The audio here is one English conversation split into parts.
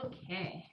Okay.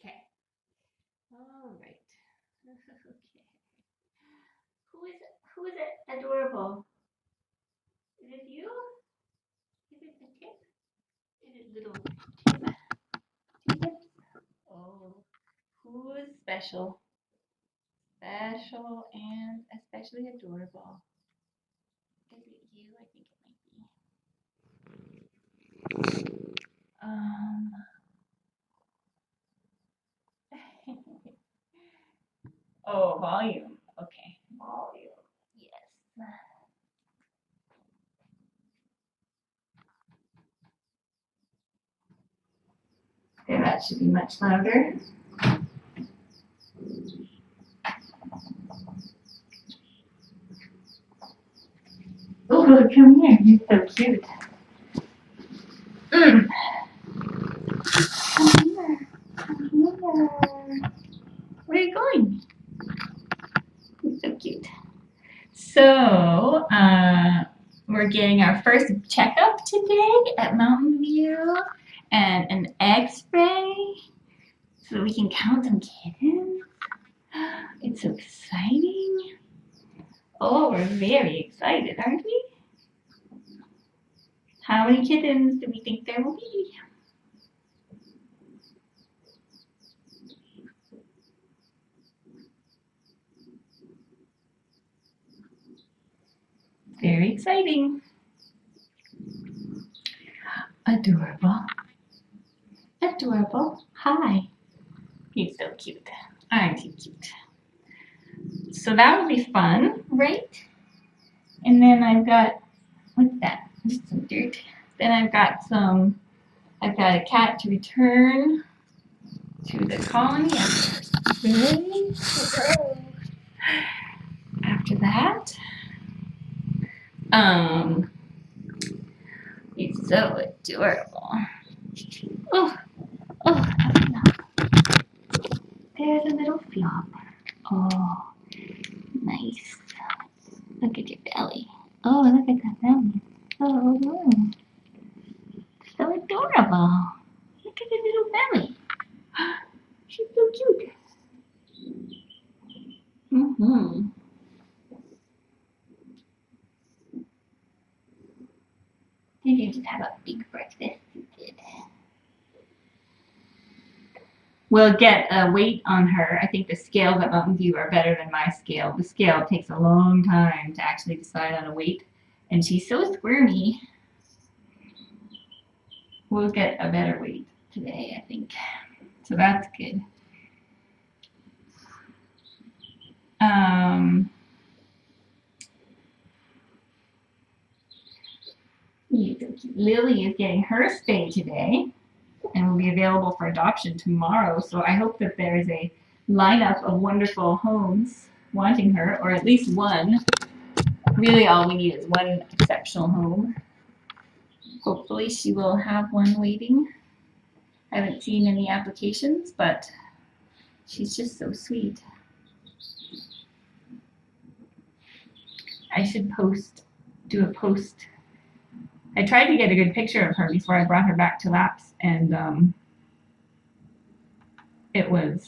Okay. All right. Okay. Who is it? Who is it? Adorable. Is it you? Is it the tip? Is it little tip? Tip? Oh, who is special? Special and especially adorable. Is it you? I think it might be. Oh, volume. Okay. Volume. Yes. Okay, that should be much louder. Oh, come here. You're so cute. Come here. Come here. Where are you going? You're so cute. So, we're getting our first checkup today at Mountain View and an x-ray so we can count some kittens. It's so exciting. Oh, we're very excited, aren't we? How many kittens do we think there will be? Very exciting. Adorable. Adorable. Hi. He's so cute. Aren't he cute? So that will be fun, right? And then I've got, what's that? Just some dirt. Then I've got a cat to return to the colony after that. He's so adorable. Oh, there's a little flop. Oh, nice. Look at your belly. Oh, look at that belly. Oh, no. so adorable. Look at the little belly. She's so cute. Mm-hmm. Did you just have a big breakfast? You did. We'll get a weight on her. I think the scales at Mountain View are better than my scale. The scale takes a long time to actually decide on a weight, and she's so squirmy. We'll get a better weight today, I think. So that's good. Lily is getting her spay today and will be available for adoption tomorrow. So I hope that there's a lineup of wonderful homes wanting her, or at least one. Really, all we need is one exceptional home. Hopefully, she will have one waiting. I haven't seen any applications, but she's just so sweet. I should do a post. I tried to get a good picture of her before I brought her back to Laps, and it was.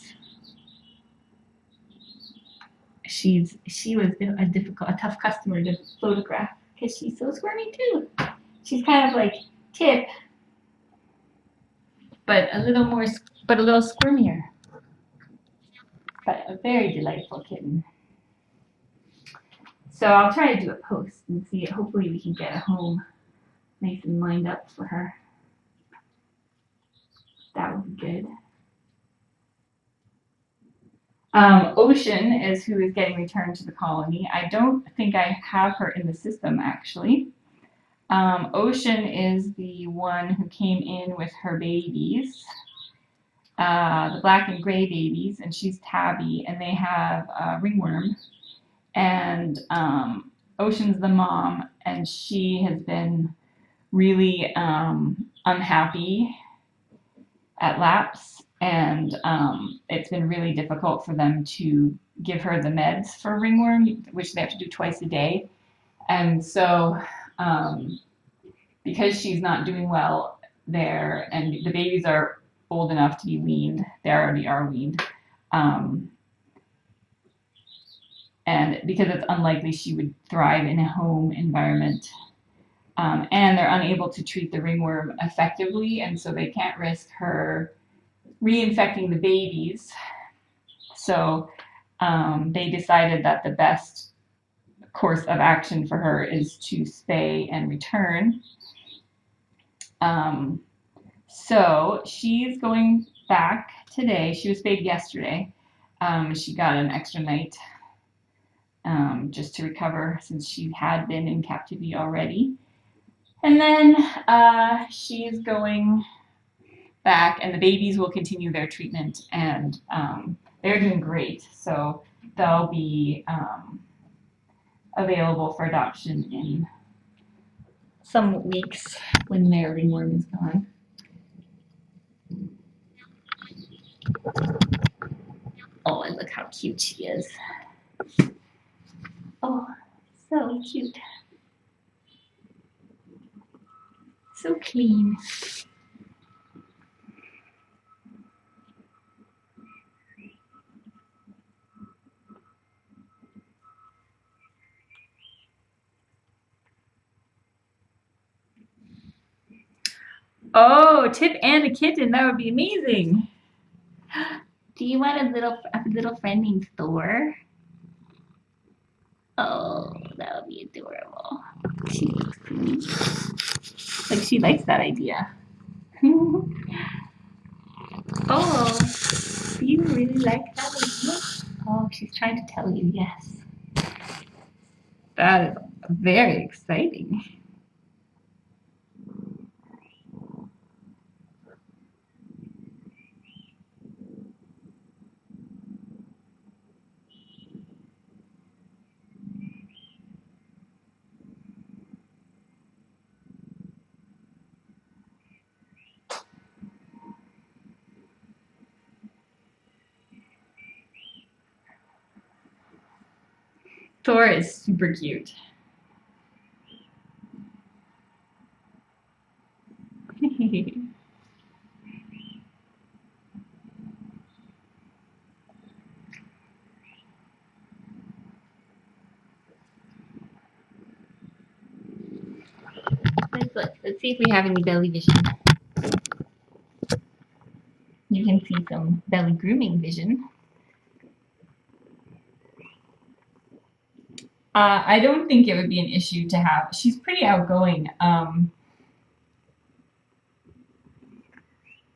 She was a tough customer to photograph because she's so squirmy too. She's kind of like Tip, but a little squirmier. But a very delightful kitten. So I'll try to do a post and see it. Hopefully we can get a home nice and lined up for her. That would be good. Ocean is who is getting returned to the colony. I don't think I have her in the system actually. Ocean is the one who came in with her babies, the black and gray babies, and she's tabby, and they have ringworm. And Ocean's the mom, and she has been really unhappy at Laps, and it's been really difficult for them to give her the meds for ringworm, which they have to do twice a day. And so because she's not doing well there, and the babies are old enough to be weaned, they already are weaned, and because it's unlikely she would thrive in a home environment, and they're unable to treat the ringworm effectively, and so they can't risk her reinfecting the babies. So they decided that the best course of action for her is to spay and return. So she's going back today. She was spayed yesterday. She got an extra night just to recover since she had been in captivity already. And then she's going back, and the babies will continue their treatment, and they're doing great. So they'll be available for adoption in some weeks when their ringworm is gone. Oh, and look how cute she is. Oh, so cute. So clean. Oh, Tip and a kitten, that would be amazing. Do you want a little friend named Thor? Oh, that would be adorable. She looks pretty. Like she likes that idea. Oh, do you really like that idea? Oh, she's trying to tell you yes. That is very exciting. Thor is super cute. Let's look. Let's see if we have any belly vision. You can see some belly grooming vision. I don't think it would be an issue to have. She's pretty outgoing.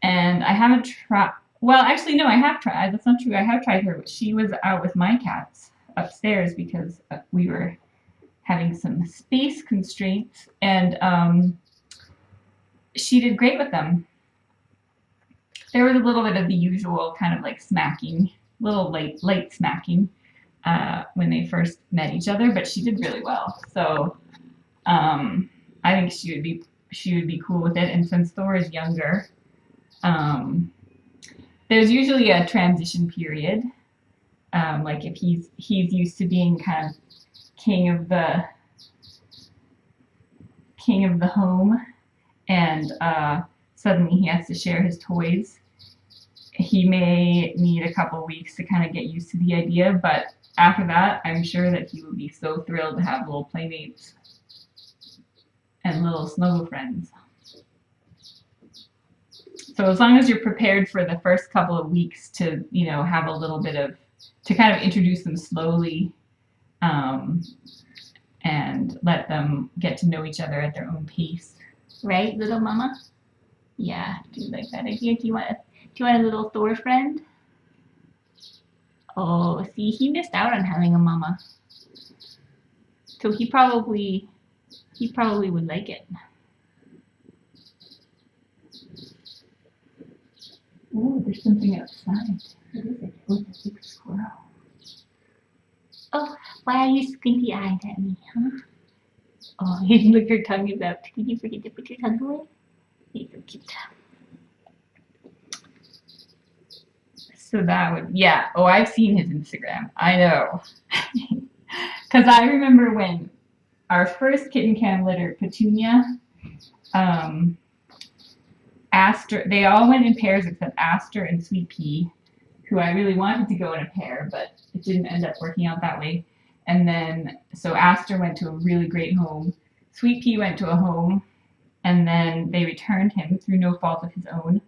And I haven't tried. Well, actually, no, I have tried. That's not true. I have tried her. But she was out with my cats upstairs because we were having some space constraints, and she did great with them. There was a little bit of the usual kind of like smacking, little light smacking when they first met each other, but she did really well. So I think she would be cool with it. And since Thor is younger, there's usually a transition period. Like if he's used to being kind of king of the home, and suddenly he has to share his toys. He may need a couple weeks to kind of get used to the idea, but after that, I'm sure that he will be so thrilled to have little playmates and little snuggle friends. So as long as you're prepared for the first couple of weeks to, have a little bit of, to kind of introduce them slowly, and let them get to know each other at their own pace. Right, little mama? Yeah, do you like that idea? Do you want a little Thor friend? Oh, see, he missed out on having a mama. So he probably would like it. Oh, there's something outside. What is it? Oh, it's a big squirrel. Oh, why are you squinty-eyed at me, huh? Oh, look, your tongue is out. Did you forget to put your tongue away? He's so cute. So that would, yeah. Oh, I've seen his Instagram. I know. Because I remember when our first kitten cam litter, Petunia, Aster, they all went in pairs except Aster and Sweet Pea, who I really wanted to go in a pair, but it didn't end up working out that way. And then, so Aster went to a really great home. Sweet Pea went to a home, and then they returned him through no fault of his own.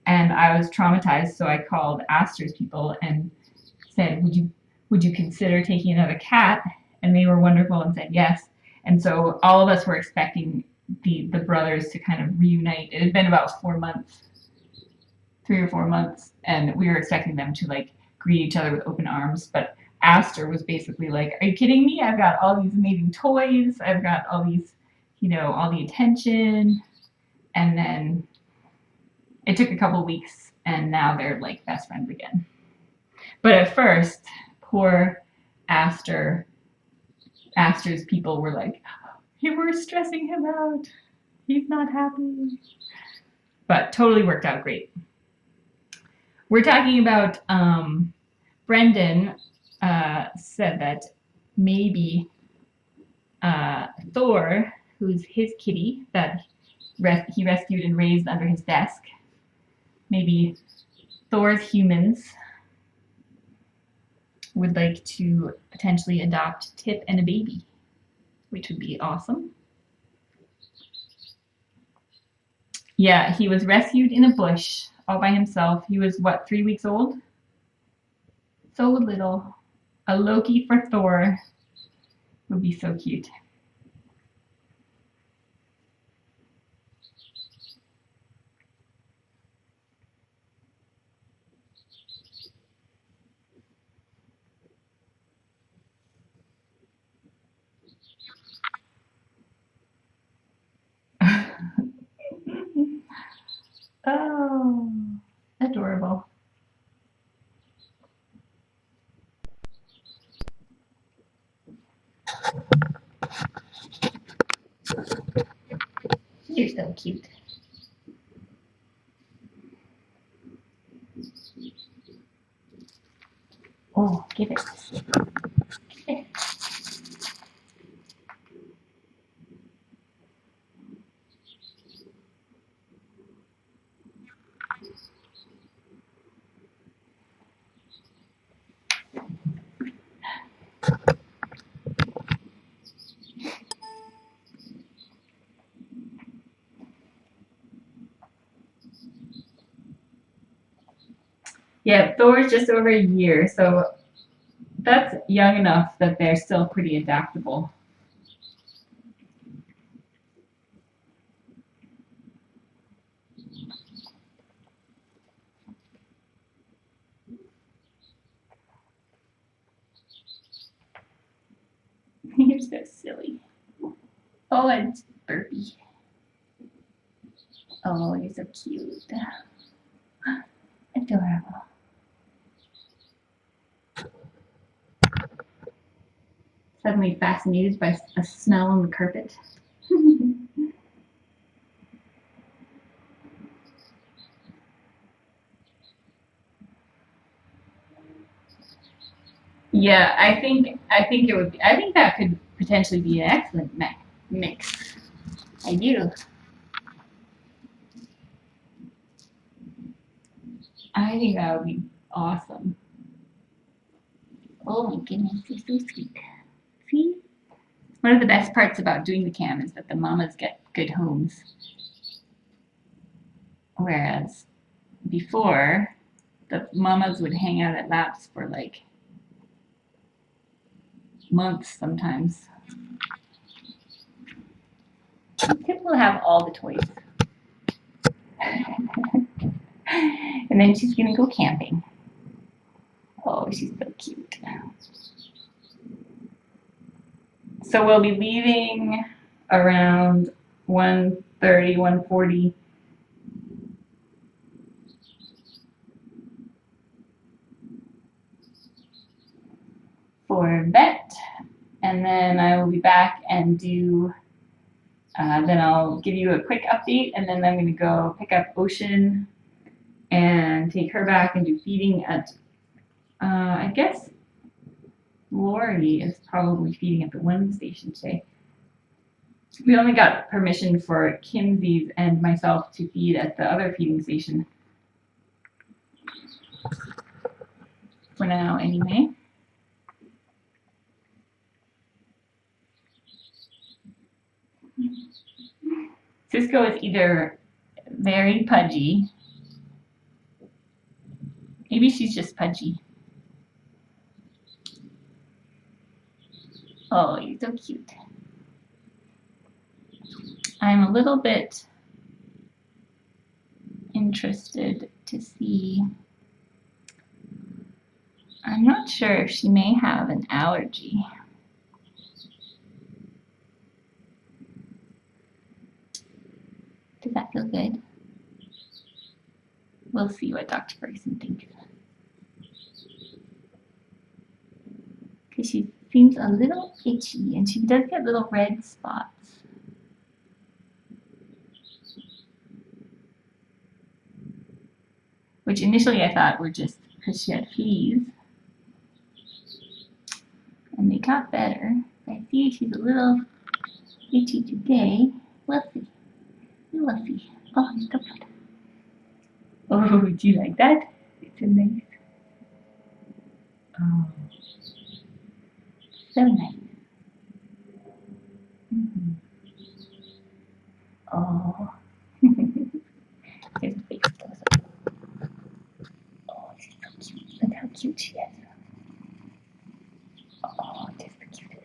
And I was traumatized, so I called Aster's people and said, would you consider taking another cat? And they were wonderful and said yes. And so all of us were expecting the brothers to kind of reunite. It had been about 4 months, 3 or 4 months, and we were expecting them to like greet each other with open arms. But Aster was basically like, are you kidding me? I've got all these amazing toys. I've got all these, all the attention. And then it took a couple weeks, and now they're like best friends again. But at first, poor Aster's people were like, you were stressing him out. He's not happy. But totally worked out great. We're talking about Brendan said that maybe Thor, who's his kitty that he rescued and raised under his desk, maybe Thor's humans would like to potentially adopt Tip and a baby, which would be awesome. Yeah, he was rescued in a bush all by himself. He was, 3 weeks old? So little. A Loki for Thor would be so cute. Oh, adorable. You're so cute. Oh, give it. Give it. Yeah, Thor's just over a year, so that's young enough that they're still pretty adaptable. You're so silly. Oh, it's burpy. Oh, you're so cute. Adorable. Suddenly fascinated by a smell on the carpet. Yeah, I think it would. I think that could potentially be an excellent mix. I do. I think that would be awesome. Oh my goodness, you're so sweet. See, one of the best parts about doing the cam is that the mamas get good homes, whereas before the mamas would hang out at laps for like months sometimes. People have all the toys. And then she's gonna go camping. Oh, she's so cute. So we'll be leaving around 1:30, 1:40. For vet, and then I will be back and do. Then I'll give you a quick update, and then I'm going to go pick up Ocean and take her back and do feeding at. I guess Lori is probably feeding at the one station today. We only got permission for Kinsey's and myself to feed at the other feeding station. For now, anyway. Cisco is either very pudgy. Maybe she's just pudgy. Oh, you're so cute. I'm a little bit interested to see. I'm not sure if she may have an allergy. Does that feel good? We'll see what Dr. Ferguson thinks. Because she seems a little itchy and she does get little red spots. Which initially I thought were just because she had fleas. And they got better. I see she's a little itchy today. We'll see. We'll see. Oh, it's so good. Oh, do you like that? It's a nice. Oh, so nice. Mm-hmm. Oh. Here's the face close up. Oh, she's so cute. Look how cute she is. Oh, just the cutest.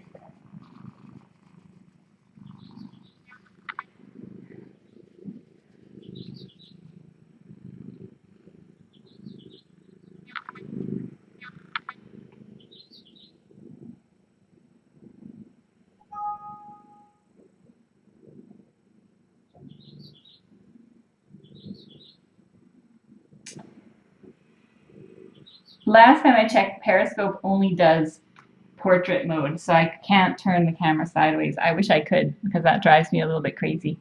Last time I checked, Periscope only does portrait mode, so I can't turn the camera sideways. I wish I could because that drives me a little bit crazy.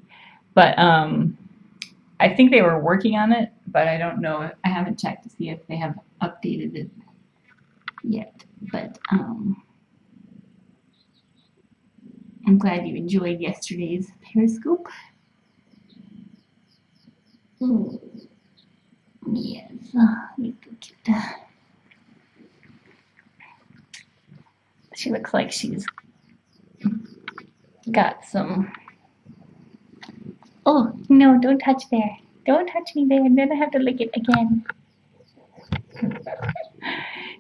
But I think they were working on it, but I don't know. I haven't checked to see if they have updated it yet. But I'm glad you enjoyed yesterday's Periscope. Ooh. Yes, you're so cute. She looks like she's got some. Oh, no, don't touch there. Don't touch me there. Then I have to lick it again.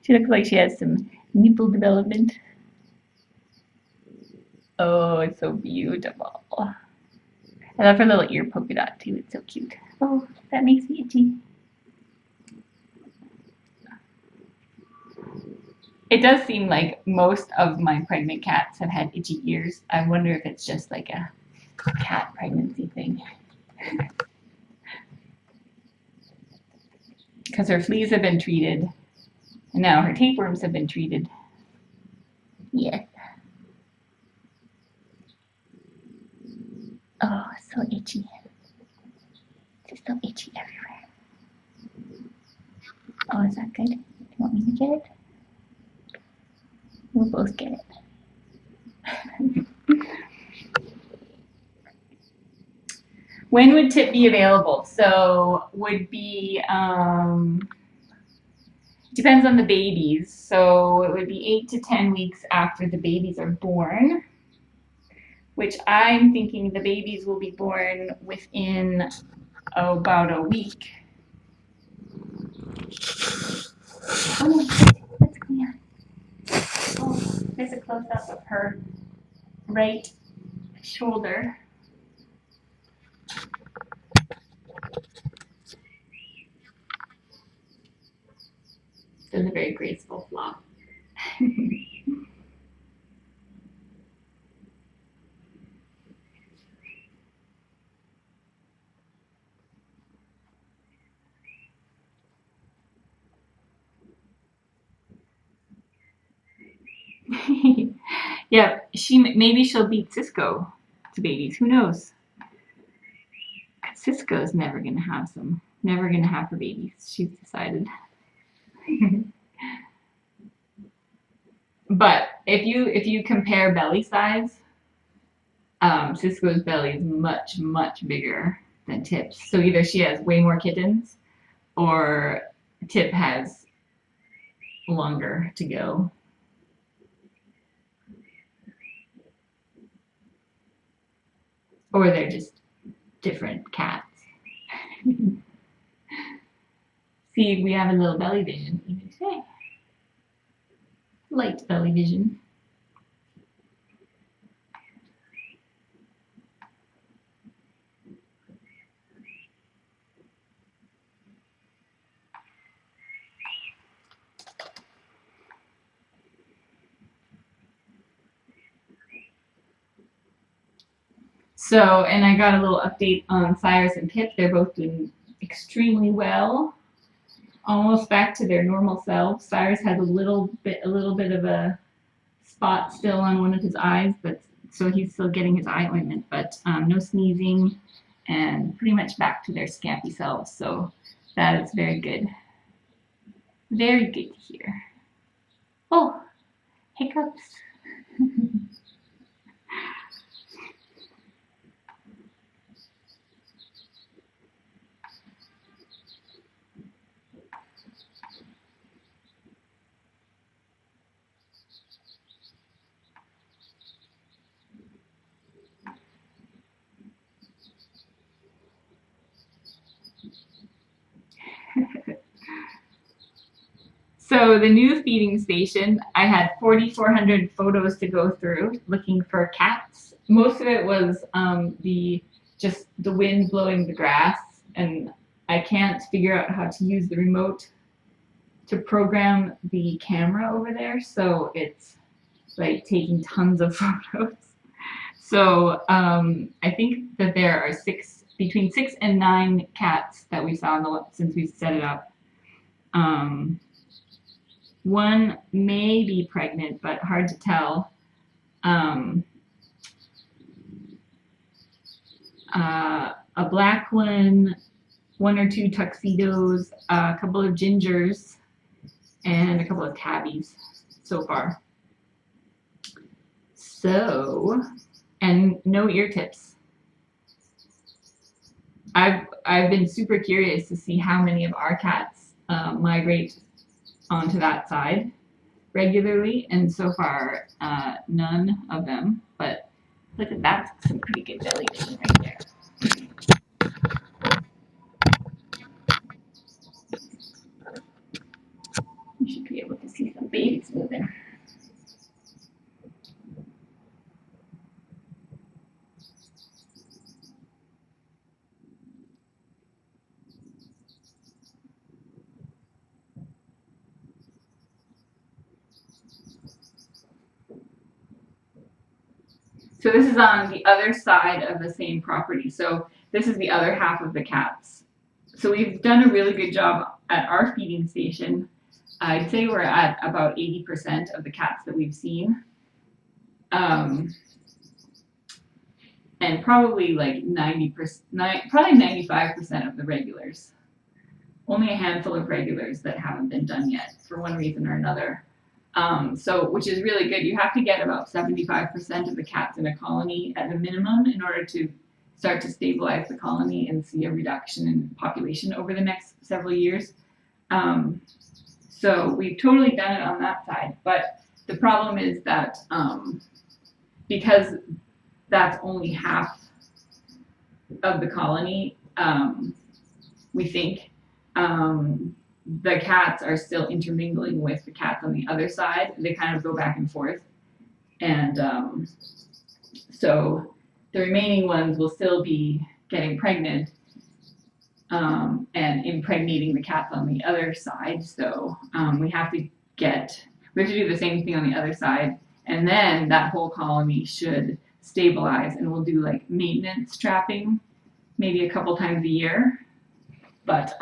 She looks like she has some nipple development. Oh, it's so beautiful. I love her little ear polka dot too. It's so cute. Oh, that makes me itchy. It does seem like most of my pregnant cats have had itchy ears. I wonder if it's just like a cat pregnancy thing. Because her fleas have been treated, and now her tapeworms have been treated. Yes. Oh, so itchy. It's so itchy everywhere. Oh, is that good? Do you want me to get it? We'll both get it. When would Tip be available? So would be depends on the babies. So it would be 8 to 10 weeks after the babies are born, which I'm thinking the babies will be born within about a week. Oh, what's going on? Oh, there's a close up of her right shoulder. Does a very graceful flop. Yeah, maybe she'll beat Cisco to babies. Who knows? Cisco's never gonna have her babies. She's decided. But if you compare belly size, Cisco's belly is much bigger than Tip's. So either she has way more kittens, or Tip has longer to go. Or they're just different cats. See, we have a little belly vision even today. Light belly vision. So, and I got a little update on Cyrus and Pip. They're both doing extremely well, almost back to their normal selves. Cyrus has a little bit of a spot still on one of his eyes, but so he's still getting his eye ointment, but no sneezing, and pretty much back to their scampy selves. So that is very good. Very good to hear. Oh, hiccups. So the new feeding station, I had 4,400 photos to go through looking for cats. Most of it was just the wind blowing the grass, and I can't figure out how to use the remote to program the camera over there, so it's like taking tons of photos. So I think that there are between 6 and 9 cats that we saw since we set it up. One may be pregnant, but hard to tell. A black one or two tuxedos, a couple of gingers, and a couple of tabbies so far. So, and no ear tips. I've been super curious to see how many of our cats migrate onto that side regularly, and so far none of them. But look at that, some pretty good belly vision right there. You should be able to see So this is on the other side of the same property. So this is the other half of the cats. So we've done a really good job at our feeding station. I'd say we're at about 80% of the cats that we've seen. And probably like 90%, probably 95% of the regulars. Only a handful of regulars that haven't been done yet for one reason or another. So, which is really good. You have to get about 75% of the cats in a colony at a minimum in order to start to stabilize the colony and see a reduction in population over the next several years. So we've totally done it on that side. But the problem is that because that's only half of the colony, we think, the cats are still intermingling with the cats on the other side. They kind of go back and forth. And so the remaining ones will still be getting pregnant and impregnating the cats on the other side. So we have to do the same thing on the other side. And then that whole colony should stabilize, and we'll do like maintenance trapping maybe a couple times a year, but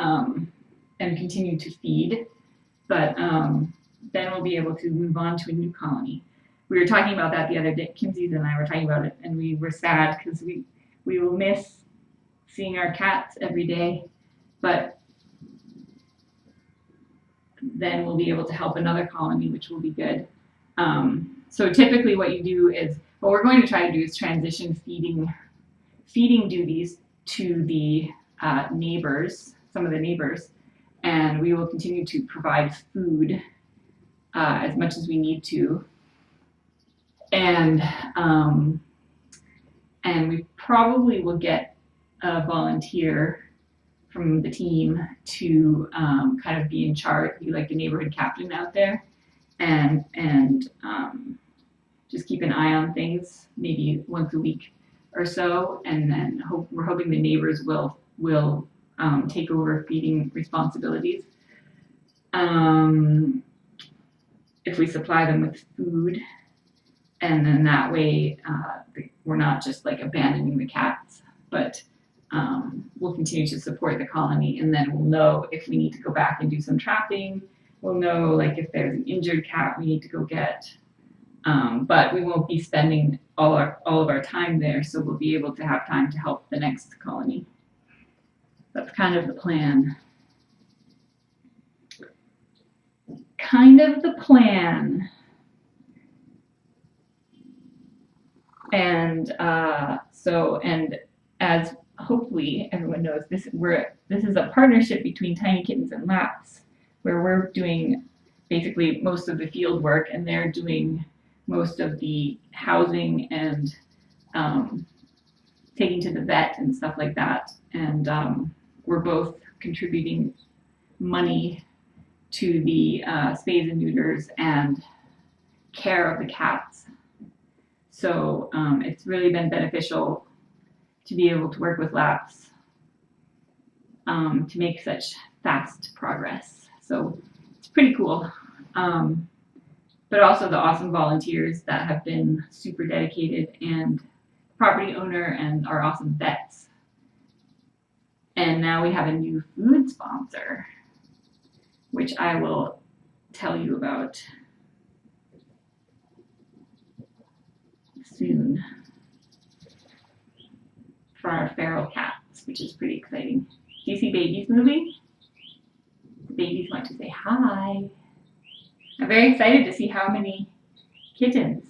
and continue to feed. But then we'll be able to move on to a new colony. We were talking about that the other day. Kinsey and I were talking about it, and we were sad because we will miss seeing our cats every day, but then we'll be able to help another colony, which will be good. So typically what you do is, what we're going to try to do is transition feeding duties to the neighbors, some of the neighbors, and we will continue to provide food as much as we need to. And we probably will get a volunteer from the team to kind of be in charge, be like the neighborhood captain out there, and just keep an eye on things, maybe once a week or so, and then we're hoping the neighbors will take over feeding responsibilities. If we supply them with food, and then that way we're not just like abandoning the cats, but we'll continue to support the colony, and then we'll know if we need to go back and do some trapping. We'll know like if there's an injured cat we need to go get. But we won't be spending all of our time there, so we'll be able to have time to help the next colony. That's kind of the plan. And and as hopefully everyone knows, this is a partnership between Tiny Kittens and Laps, where we're doing basically most of the field work, and they're doing most of the housing and taking to the vet and stuff like that. And we're both contributing money to the spays and neuters and care of the cats. So it's really been beneficial to be able to work with Laps to make such fast progress. So it's pretty cool. But also the awesome volunteers that have been super dedicated, and property owner and our awesome vets. And now we have a new food sponsor, which I will tell you about soon, for our feral cats, which is pretty exciting. Do you see babies moving? The babies want to say hi. I'm very excited to see how many kittens.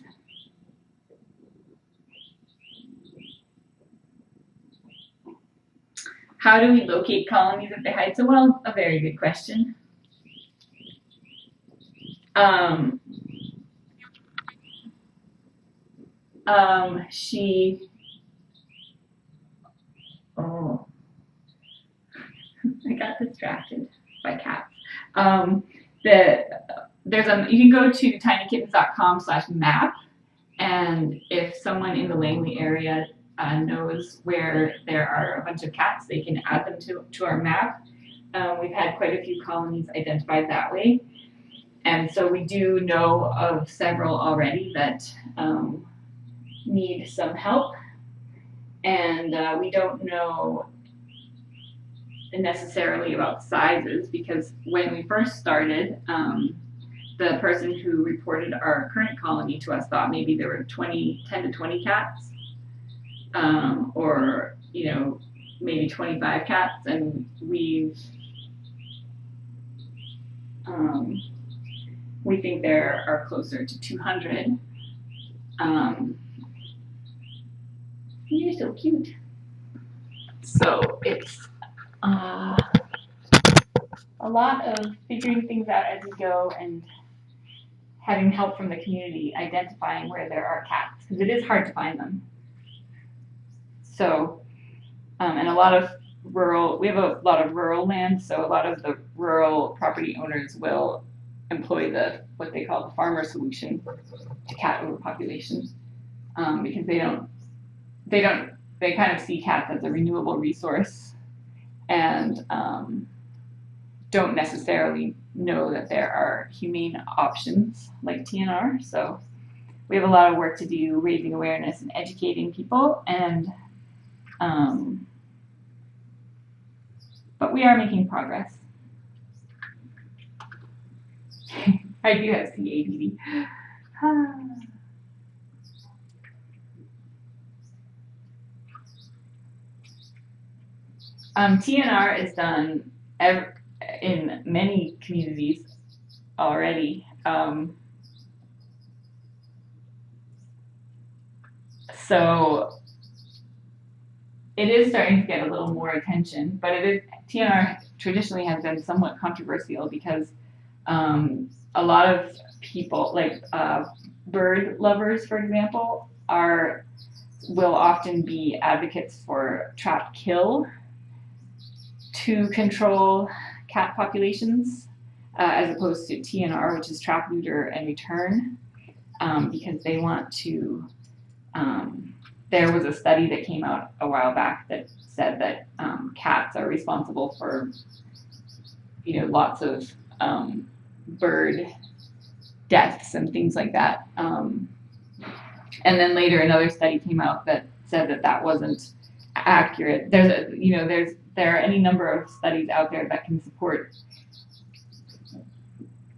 How do we locate colonies at the heights? Well, a very good question. I got distracted by cats. You can go to tinykittens.com/map, and if someone in the Langley area knows where there are a bunch of cats, they can add them to our map. We've had quite a few colonies identified that way, and so we do know of several already that need some help, and we don't know necessarily about sizes, because when we first started, the person who reported our current colony to us thought maybe there were 10 to 20 cats, or maybe 25 cats, and we think there are closer to 200. You're so cute. So it's a lot of figuring things out as we go, and having help from the community identifying where there are cats, because it is hard to find them. So, and a lot of we have a lot of rural land, so a lot of the rural property owners will employ what they call the farmer solution to cat overpopulation, because they kind of see cats as a renewable resource, and don't necessarily know that there are humane options like TNR. So we have a lot of work to do raising awareness and educating people, and but we are making progress. I do have CADD. TNR is done in many communities already. So it is starting to get a little more attention, but TNR traditionally has been somewhat controversial, because a lot of people, like bird lovers, for example, will often be advocates for trap kill to control cat populations, as opposed to TNR, which is trap, neuter, and return, because they want to. There was a study that came out a while back that said that cats are responsible for, lots of bird deaths and things like that. And then later another study came out that said that wasn't accurate. There are any number of studies out there that can support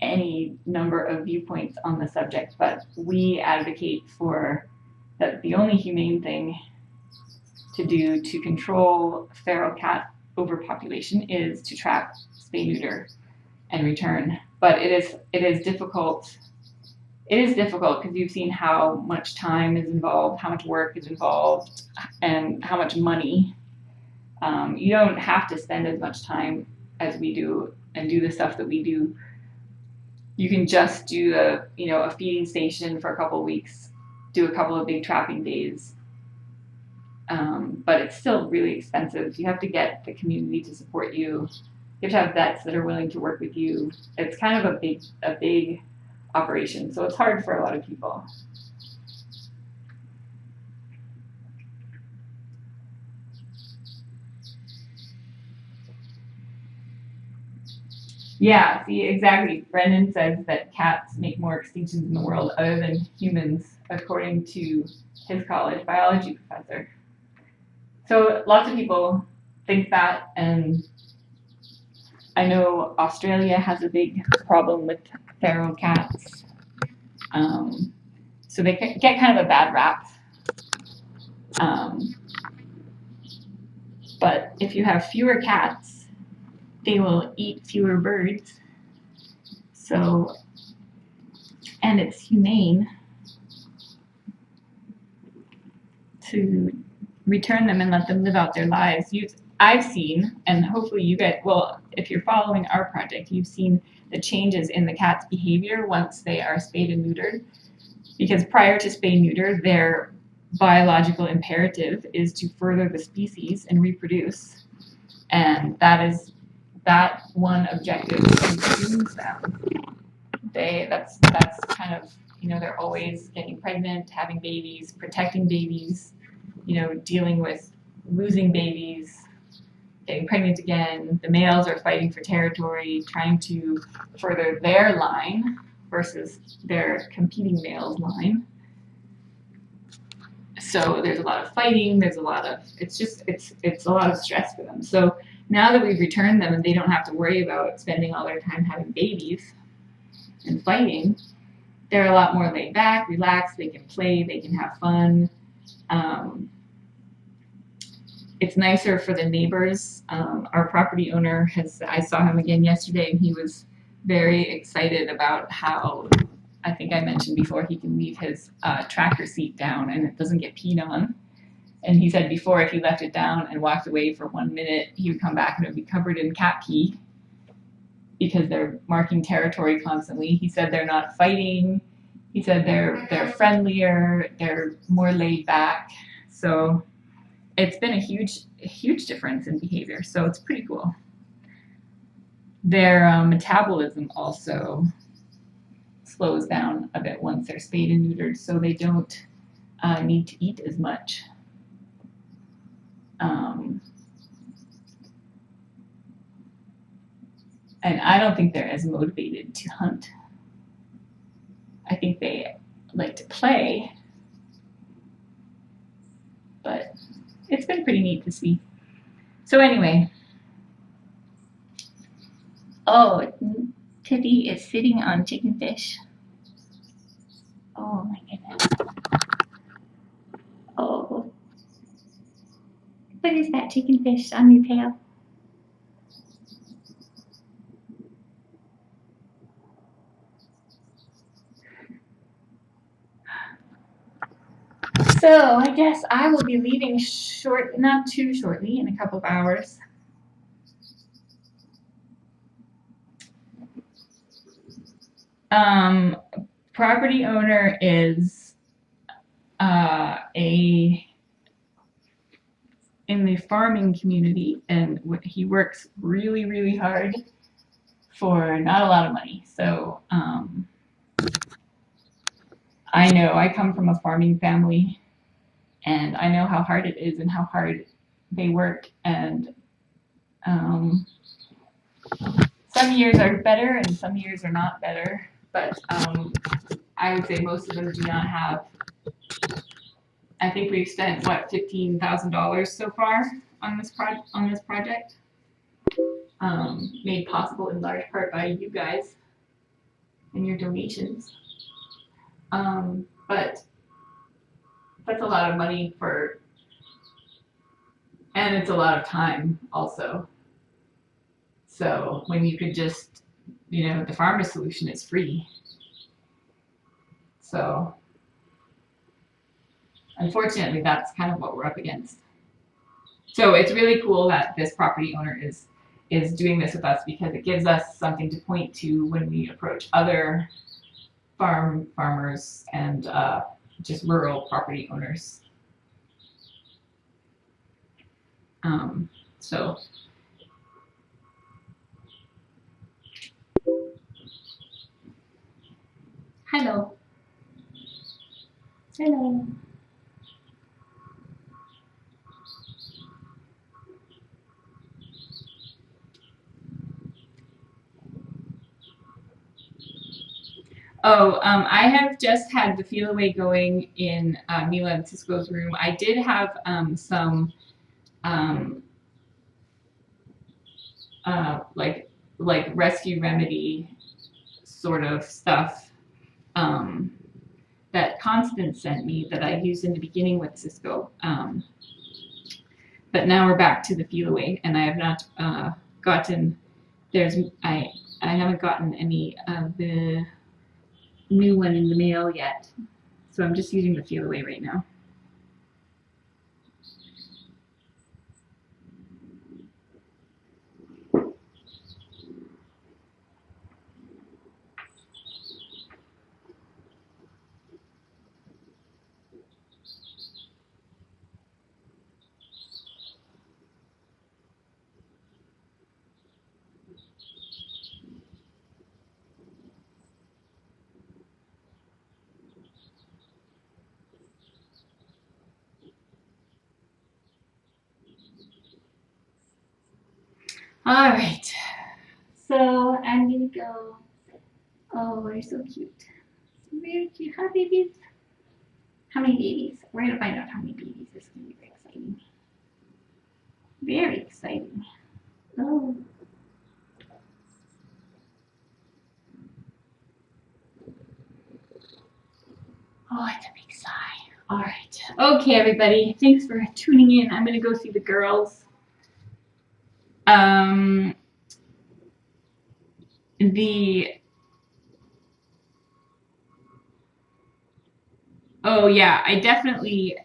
any number of viewpoints on the subject, but we advocate for that the only humane thing to do to control feral cat overpopulation is to trap, spay, neuter, and return. But it is difficult. It is difficult because you've seen how much time is involved, how much work is involved, and how much money. You don't have to spend as much time as we do and do the stuff that we do. You can just do a feeding station for a couple of weeks, do a couple of big trapping days, but it's still really expensive. You have to get the community to support you. You have to have vets that are willing to work with you. It's kind of a big operation, so it's hard for a lot of people. Yeah, see, exactly. Brendan says that cats make more extinctions in the world other than humans, according to his college biology professor. So lots of people think that, and I know Australia has a big problem with feral cats. So they get kind of a bad rap. But if you have fewer cats, they will eat fewer birds. So, and it's humane to return them and let them live out their lives. I've seen, and hopefully you get, well, if you're following our project, you've seen the changes in the cat's behavior once they are spayed and neutered. Because prior to spay neuter, their biological imperative is to further the species and reproduce. And that one objective consumes them. That's kind of, they're always getting pregnant, having babies, protecting babies, dealing with losing babies, getting pregnant again. The males are fighting for territory, trying to further their line versus their competing male's line. So there's a lot of fighting. There's a lot of it's a lot of stress for them. So now that we've returned them and they don't have to worry about spending all their time having babies and fighting, they're a lot more laid back, relaxed. They can play. They can have fun. Um, it's nicer for the neighbors. Our property owner I saw him again yesterday, and he was very excited about how, I think I mentioned before, he can leave his tractor seat down and it doesn't get peed on. And he said before, if he left it down and walked away for 1 minute, he would come back and it would be covered in cat pee because they're marking territory constantly. He said they're not fighting. He said they're friendlier, they're more laid back. So it's been a huge difference in behavior. So it's pretty cool. Their metabolism also slows down a bit once they're spayed and neutered, so they don't need to eat as much. And I don't think they're as motivated to hunt. I think they like to play, but it's been pretty neat to see. So anyway, oh, Tiffy is sitting on chicken fish. Oh my goodness. Oh, what is that chicken fish on your tail? So I guess I will be leaving not too shortly, in a couple of hours. Property owner is in the farming community, and he works really hard for not a lot of money. So I know I come from a farming family, and I know how hard it is and how hard they work. And some years are better and some years are not better. But I would say most of them do not have. I think we've spent what, $15,000 so far on this project, made possible in large part by you guys and your donations. But that's a lot of money and it's a lot of time also. So when you could just, the farmer solution is free. So unfortunately, that's kind of what we're up against. So it's really cool that this property owner is doing this with us, because it gives us something to point to when we approach other farmers and just rural property owners. So hello. Hello. Oh, I have just had the feel away going in Mila and Cisco's room. I did have some like rescue remedy sort of stuff that Constance sent me that I used in the beginning with Cisco. But now we're back to the feel away, and I have not gotten I haven't gotten any of the new one in the mail yet, so I'm just using the feel away right now. All right, so I'm gonna go. Oh, they're so cute. Very cute. Hi, babies. How many babies? We're going to find out how many babies. This is going to be very exciting. Very exciting. Oh. Oh, it's a big sigh. All right. Okay, everybody. Thanks for tuning in. I'm going to go see the girls. Oh yeah, I definitely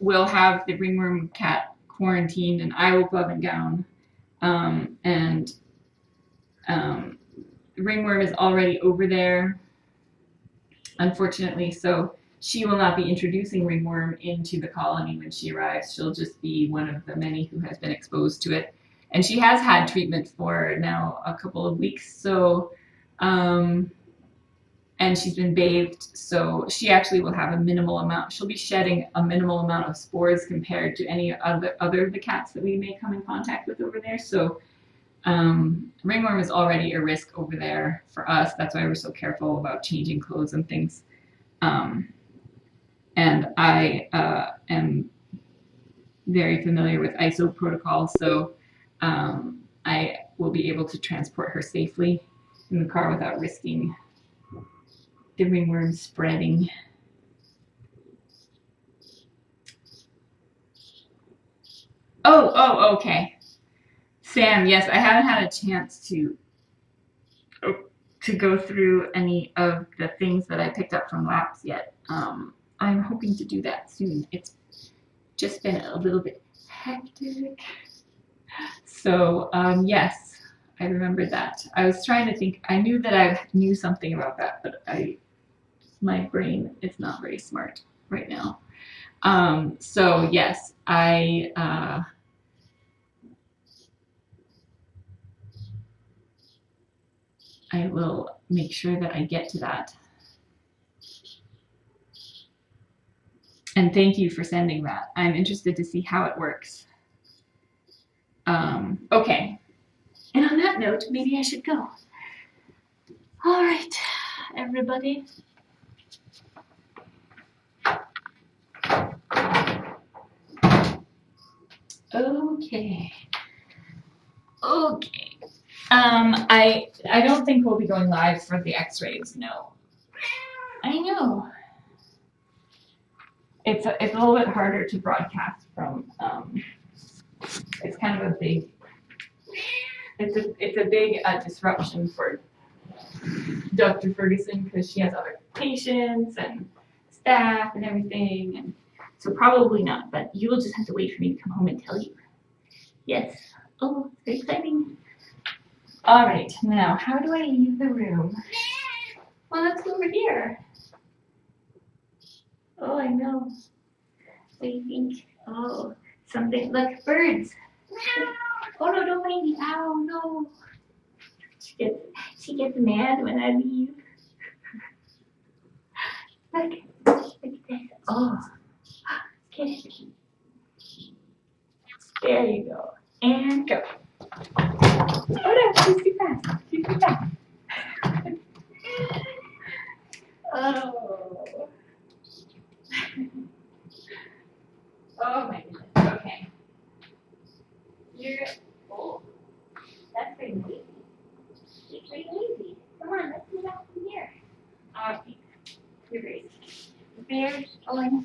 will have the ringworm cat quarantined, and I will glove and gown. And ringworm is already over there, unfortunately, so she will not be introducing ringworm into the colony when she arrives. She'll just be one of the many who has been exposed to it. And she has had treatment for now a couple of weeks, so and she's been bathed, so she actually will have a minimal amount. She'll be shedding a minimal amount of spores compared to any other of the cats that we may come in contact with over there. So ringworm is already a risk over there for us. That's why we're so careful about changing clothes and things. And I am very familiar with ISO protocols, so I will be able to transport her safely in the car without risking the ringworm spreading. Oh, okay. Sam, yes, I haven't had a chance to go through any of the things that I picked up from labs yet. I'm hoping to do that soon. It's just been a little bit hectic. So, yes, I remember that. I was trying to think. I knew that I knew something about that, but my brain is not very smart right now. So yes, I will make sure that I get to that. And thank you for sending that. I'm interested to see how it works. Okay. And on that note, maybe I should go. All right, everybody. Okay. Okay. I don't think we'll be going live for the X-rays. No. I know. It's a little bit harder to broadcast from. It's kind of a big. It's a big disruption for Dr. Ferguson because she has other patients and staff and everything, and so probably not. But you will just have to wait for me to come home and tell you. Yes. Oh, very exciting. All right. Now, how do I leave the room? Well, let's go over here. Oh, I know. What do you think? Oh, something like birds. Oh no, don't mind me. Ow, no. She gets mad when I leave. Look at this. Oh, get it. There you go. And go. Oh no, she's too fast. She's too fast. Oh. Oh my goodness. Okay. You're. Oh, that's pretty lazy. You're pretty lazy. Come on, let's move out from here. Okay. You're great. Bears. Oh, I know.